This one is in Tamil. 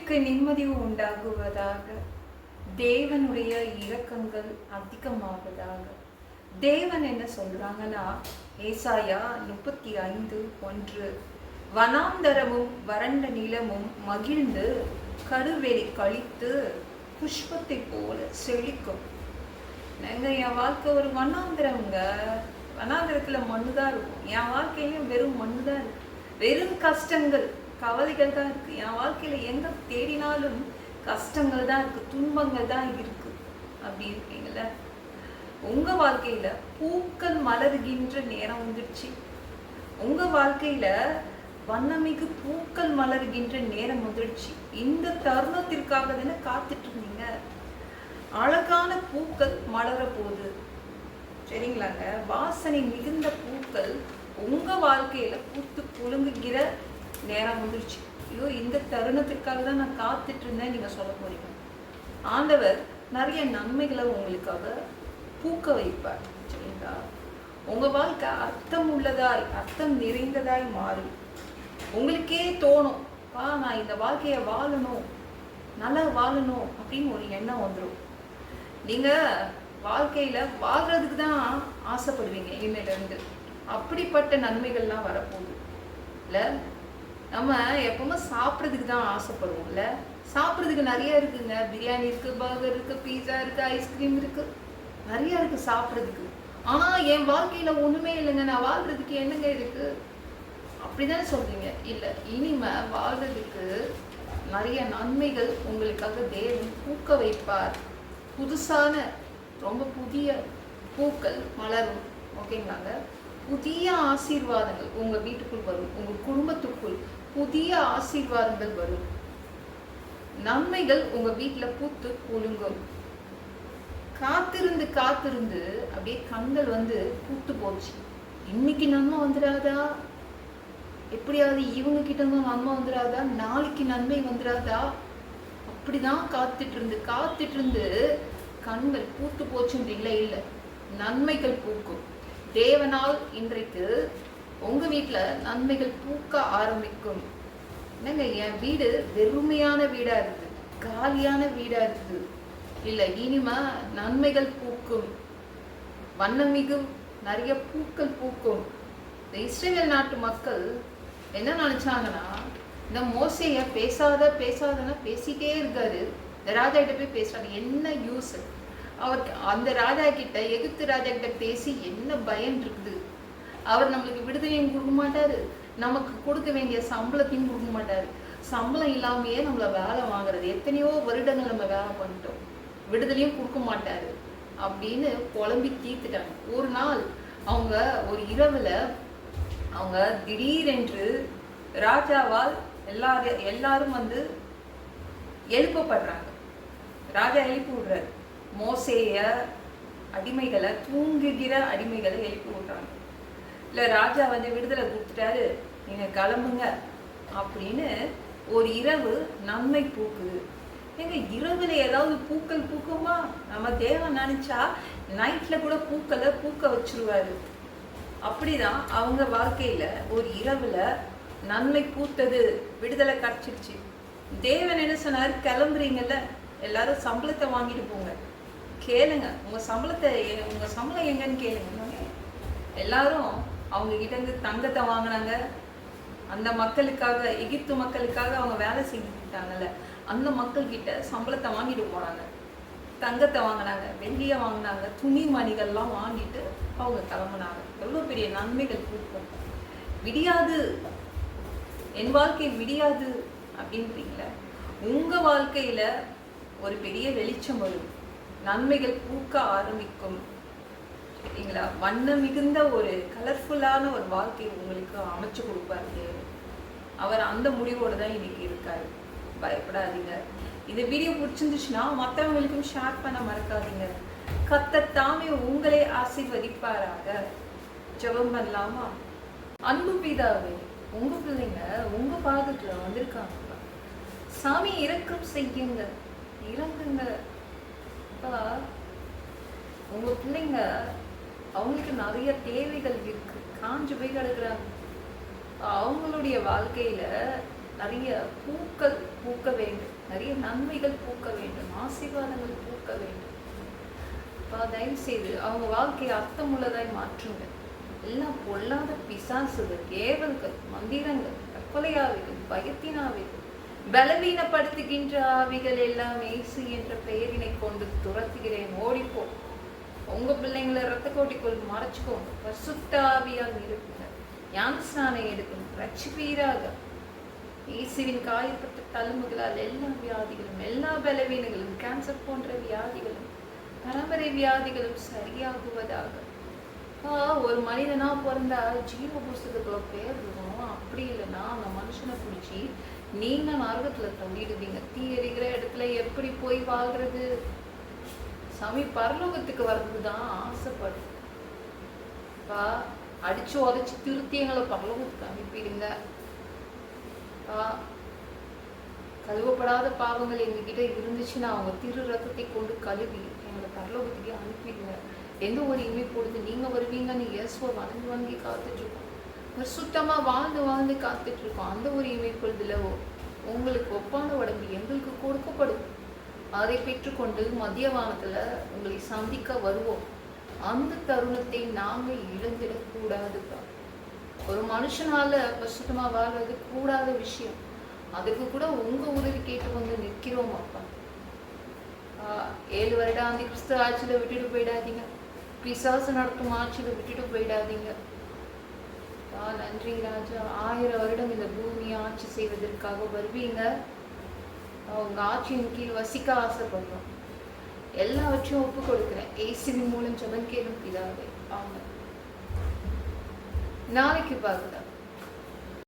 பூமிக்கு நிம்மதி உண்டாகுவதாக. தேவனுடைய இரக்கங்கள் அதிகமாவதாக. தேவன் என்ன சொல்றாங்கன்னா, ஏசாயா 35:1, வனாந்தரமும் வறண்ட நிலமும் மகிழ்ந்து கருவெறி கழித்து புஷ்பத்தை போல செழிக்கும். என் வாழ்க்கை ஒரு வனாந்திரங்க. வனாந்திரத்துல மண்ணுதான் இருக்கும். என் வாழ்க்கையிலும் வெறும் மண்ணு தான் இருக்கு. வெறும் கஷ்டங்கள், கவலைகள் தான் இருக்கு. என் வாழ்க்கையில எங்க தேடினாலும் கஷ்டங்கள் தான் இருக்கு, துன்பங்கள் தான் இருக்கு. அப்படி இருக்கீங்கள? உங்க வாழ்க்கையில பூக்கள் மலர்கின்ற நேரம் வந்துடுச்சு. உங்க வாழ்க்கையில வண்ணமிகு பூக்கள் மலர்கின்ற நேரம் வந்துடுச்சு. இந்த தருணத்திற்காக தானே காத்துட்டு இருந்தீங்க. அழகான பூக்கள் மலர போகுது, சரிங்களாங்க? வாசனை மிகுந்த பூக்கள் உங்க வாழ்க்கையில பூத்து குலுங்குகிற நேரம் வந்துடுச்சு. ஐயோ, இந்த தருணத்திற்காக தான் நான் காத்துட்டு இருந்தேன் நீங்க சொல்ல போறீங்க. ஆண்டவர் நிறைய நன்மைகளை உங்களுக்காக பூக்க வைப்பார், சரிங்களா? உங்க வாழ்க்கை அர்த்தம் உள்ளதாய், அர்த்தம் நிறைந்ததாய் மாறும். உங்களுக்கே தோணும், நான் இந்த வாழ்க்கைய வாழணும், நல்லா வாழணும் அப்படின்னு ஒரு எண்ணம் வந்துடும். நீங்க வாழ்க்கையில வாழ்றதுக்கு தான் ஆசைப்படுவீங்க இனிமேல இருந்து. அப்படிப்பட்ட நன்மைகள்லாம் வரப்போகுது இல்ல? நம்ம எப்பவுமே சாப்பிட்றதுக்கு தான் ஆசைப்படுவோம்ல. சாப்பிட்றதுக்கு நிறைய இருக்குங்க. பிரியாணி இருக்கு, பர்கர் இருக்கு, பீஸா இருக்கு, ஐஸ்கிரீம் இருக்கு, நிறைய இருக்கு சாப்பிட்றதுக்கு. ஆனா என் வாழ்க்கையில ஒண்ணுமே இல்லைங்க, நான் வாழ்றதுக்கு என்னங்க இருக்கு அப்படிதானே சொல்றீங்க? இல்ல, இனிமே வாழ்றதுக்கு நிறைய நன்மைகள் உங்களுக்காக தேவன் பூக்க வைப்பார். புதுசான ரொம்ப புதிய பூக்கள் மலரும், ஓகேங்களாங்க? புதிய ஆசீர்வாதங்கள் உங்க வீட்டுக்குள் வரும், உங்க குடும்பத்துக்குள் புதிய ஆசீர்வாதங்கள் வரும். நன்மைகள் உங்க வீட்டுல பூத்து குலுங்கும். காத்திருந்து காத்திருந்து அப்படியே கண்கள் வந்து பூத்து போச்சு. இன்னைக்கு நன்மை வந்துடாதா, எப்படியாவது இவங்க கிட்ட இருந்தும் நன்மை வந்துடாதா, நாளைக்கு நன்மை வந்துடாதா, அப்படிதான் காத்துட்டு இருந்து கண்கள் பூத்து போச்சுன்றீங்களா? இல்லை, நன்மைகள் பூக்கும். தேவனால் இன்றைக்கு உங்க வீட்டுல நன்மைகள் பூக்க ஆரம்பிக்கும். என்னங்க, என் வீடு வெறுமையான வீடா இருக்கு, காலியான வீடா இருக்கு. இல்ல, இனிமே நன்மைகள் பூக்கும், வண்ணமிகு நிறைய பூக்கள் பூக்கும். இந்த இஸ்ரேல் நாட்டு மக்கள் என்ன நினைச்சாங்கன்னா, இந்த மோசைய பேசாதன்னா பேசிட்டே இருக்காரு. இந்த ராஜா கிட்ட போய் பேசுறாங்க, என்ன யூஸ்? அவருக்கு அந்த ராஜா கிட்ட, எகிப்து ராஜா கிட்ட பேசி என்ன பயன் இருக்குது? அவர் நம்மளுக்கு விடுதலையும் கொடுக்க மாட்டாரு, நமக்கு கொடுக்க வேண்டிய சம்பளத்தையும் கொடுக்க மாட்டாரு. சம்பளம் இல்லாமையே நம்மள வேலை வாங்குறது, எத்தனையோ வருடங்கள் நம்ம வேலை பண்ணிட்டோம், விடுதலையும் கொடுக்க மாட்டாரு அப்படின்னு புலம்பி தீர்த்துட்டாங்க. ஒரு நாள் அவங்க ஒரு இரவுல அவங்க திடீரென்று ராஜாவால் எல்லாரும் வந்து எழுப்பப்படுறாங்க. ராஜா எழுப்பி விடுறாரு. மோசேய அடிமைகளை, தூங்குகிற அடிமைகளை எழுப்பி விடுறாங்க. இல்ல, ராஜா வந்து விடுதலை கொடுத்துட்டாரு, நீங்க கிளம்புங்க அப்படின்னு. ஒரு இரவு நன்மை பூக்குது. எங்க இரவுல ஏதாவது பூக்கள் பூக்குமா? நம்ம தேவன் நினைச்சா நைட்ல கூட பூக்களை பூக்க வச்சிருவாரு. அப்படிதான் அவங்க வாழ்க்கையில ஒரு இரவுல நன்மை பூத்தது, விடுதலை கிடைச்சிருச்சு. தேவன் என்ன சொன்னாரு? கிளம்புறீங்கல்ல, எல்லாரும் சம்பளத்தை வாங்கிட்டு போங்க, கேளுங்க உங்க சம்பளம் எங்கன்னு கேளுங்க. எல்லாரும் அவங்க கிட்ட இருந்து தங்கத்தை வாங்கினாங்க. அந்த மக்களுக்காக, எகிப்து மக்களுக்காக அவங்க வேலை செஞ்சுட்டாங்கல்ல, அந்த மக்கள் கிட்ட சம்பளத்தை வாங்கிட்டு போனாங்க, தங்கத்தை வாங்கினாங்க, வெள்ளிய வாங்கினாங்க, துணி மணிகள்லாம் வாங்கிட்டு அவங்க கிளம்புனாங்க. எவ்வளவு பெரிய நன்மைகள் பூக்கும். விடியாது, என் வாழ்க்கை விடியாது அப்படின்றீங்களா? உங்க வாழ்க்கையில ஒரு பெரிய வெளிச்சம் வரும், நன்மைகள் பூக்க ஆரம்பிக்கும், சரிங்களா? வண்ணம் மிகுந்த ஒரு கலர்ஃபுல்லான ஒரு வாழ்க்கை உங்களுக்கு அமைச்சு கொடுப்பாரு தேவன். அவர் அந்த முடிவோடு தான் இன்னைக்கு இருக்காரு. பயப்படாதீங்க. இந்த வீடியோ பிடிச்சிருந்துச்சுன்னா மற்றவங்களுக்கும் ஷேர் பண்ண மறக்காதீங்க. கர்த்தர் தாமே உங்களை ஆசீர்வதிப்பாராக. ஜெபம் பண்ணலாமா? அன்பு பிதாவே, உங்க பிள்ளைங்க உங்க பாதத்துல வந்திருக்காங்க. சாமி, இரக்கம் செய்யுங்க, இறங்குங்க. உங்க பிள்ளைங்க, அவங்களுக்கு நிறைய தேவைகள் இருக்கு, காஞ்சு போய் கிடக்குறாங்க. அவங்களுடைய வாழ்க்கையில நிறைய பூக்கள் பூக்க வேண்டும். நிறைய நன்மைகள் பூக்க வேண்டும், ஆசீர்வாதங்கள் பூக்க வேண்டும். தயவு செய்து அவங்க வாழ்க்கையை அர்த்தமுள்ளதாய் மாற்றுங்க. எல்லாம் பொல்லாத பிசாசுகள், ஏவல்கள், மந்திரங்கள், தற்கொலையாவிகள், பயத்தினாவிகள், பலவீனப்படுத்துகின்ற ஆவிகள் எல்லாம் இயேசு என்ற பெயரினை கொண்டு துரத்துகிறேன். ஓடிப்போ. உங்க பிள்ளைங்களை ரத்த கோட்டிக்குள் மறைச்சுக்கோங்க. பரிசுத்த ஆவியால் இருக்குங்க. ஞானஸ்நானம் எடுக்கணும். ரட்சிப்பீராக. இயேசுவின் காயப்பட்ட தழும்புகளால் எல்லா வியாதிகளும், எல்லா பலவீனங்களும், கேன்சர் போன்ற வியாதிகளும், பரம்பரை வியாதிகளும் சரியாகுவதாக. ஒரு மனிதனா பிறந்தா ஜீவ புஸ்தகத்துல பேர் இருக்கணும். அப்படி இல்லைன்னா அந்த மனுஷனை பிடிச்சி நீங்க நரகத்துல தள்ளிடுவீங்க. தீ எரிக்கிற இடத்துல எப்படி போய் வாழ்றது? சாமி பரலோகத்துக்கு வர்றதுதான் ஆசைப்படும். அடிச்சு உதச்சு திருத்தி எங்களை பரலோகத்துக்கு அனுப்பிடுங்க. கழுவப்படாத பாவங்கள் எங்ககிட்ட இருந்துச்சுன்னா அவங்க திரு ரத்தத்தை கொண்டு கழுவி எங்களை பரலோகத்துக்கே அனுப்பிடுங்க. எந்த ஒரு இமை பொழுது நீங்க வருவீங்கன்னு இயேசுவை வணங்கி காத்துட்டு இருக்கோம். சுத்தமா வாழ்ந்து காத்துட்டு இருக்கோம். அந்த ஒரு இமை பொழுதுல உங்களுக்கு ஒப்பான உடம்பு எங்களுக்கு கொடுக்கப்படும். அதை பெற்றுக்கொண்டு மத்திய வானத்துல உங்களை சந்திக்க வருவோம். அந்த தருணத்தை நாங்க இழந்துடக்கூடாதுப்பா. ஒரு மனுஷனால பரிசுத்தமா வாழ்றது கூடாத விஷயம். அதுக்கு கூட உங்க உதவி கேட்டு வந்து நிற்கிறோம் அப்பா. 7 வருடம் அந்த கிறிஸ்து ஆட்சியில விட்டுட்டு போயிடாதீங்க. பிசாசு நடத்தும் ஆட்சியில விட்டுட்டு போயிடாதீங்க. நன்றி ராஜா. 1000 வருடம் இந்த பூமியை ஆட்சி செய்வதற்காக வருவீங்க. உங்க ஆட்சியின் கீழ் வசிக்க ஆசைப்படுறோம். எல்லாவற்றையும் ஒப்பு கொடுக்கிறேன். இயேசுவின் மூலம் ஜெபம் கேளும் பிதாவே. ஆமென். நாளைக்கு பார்க்கலாம்.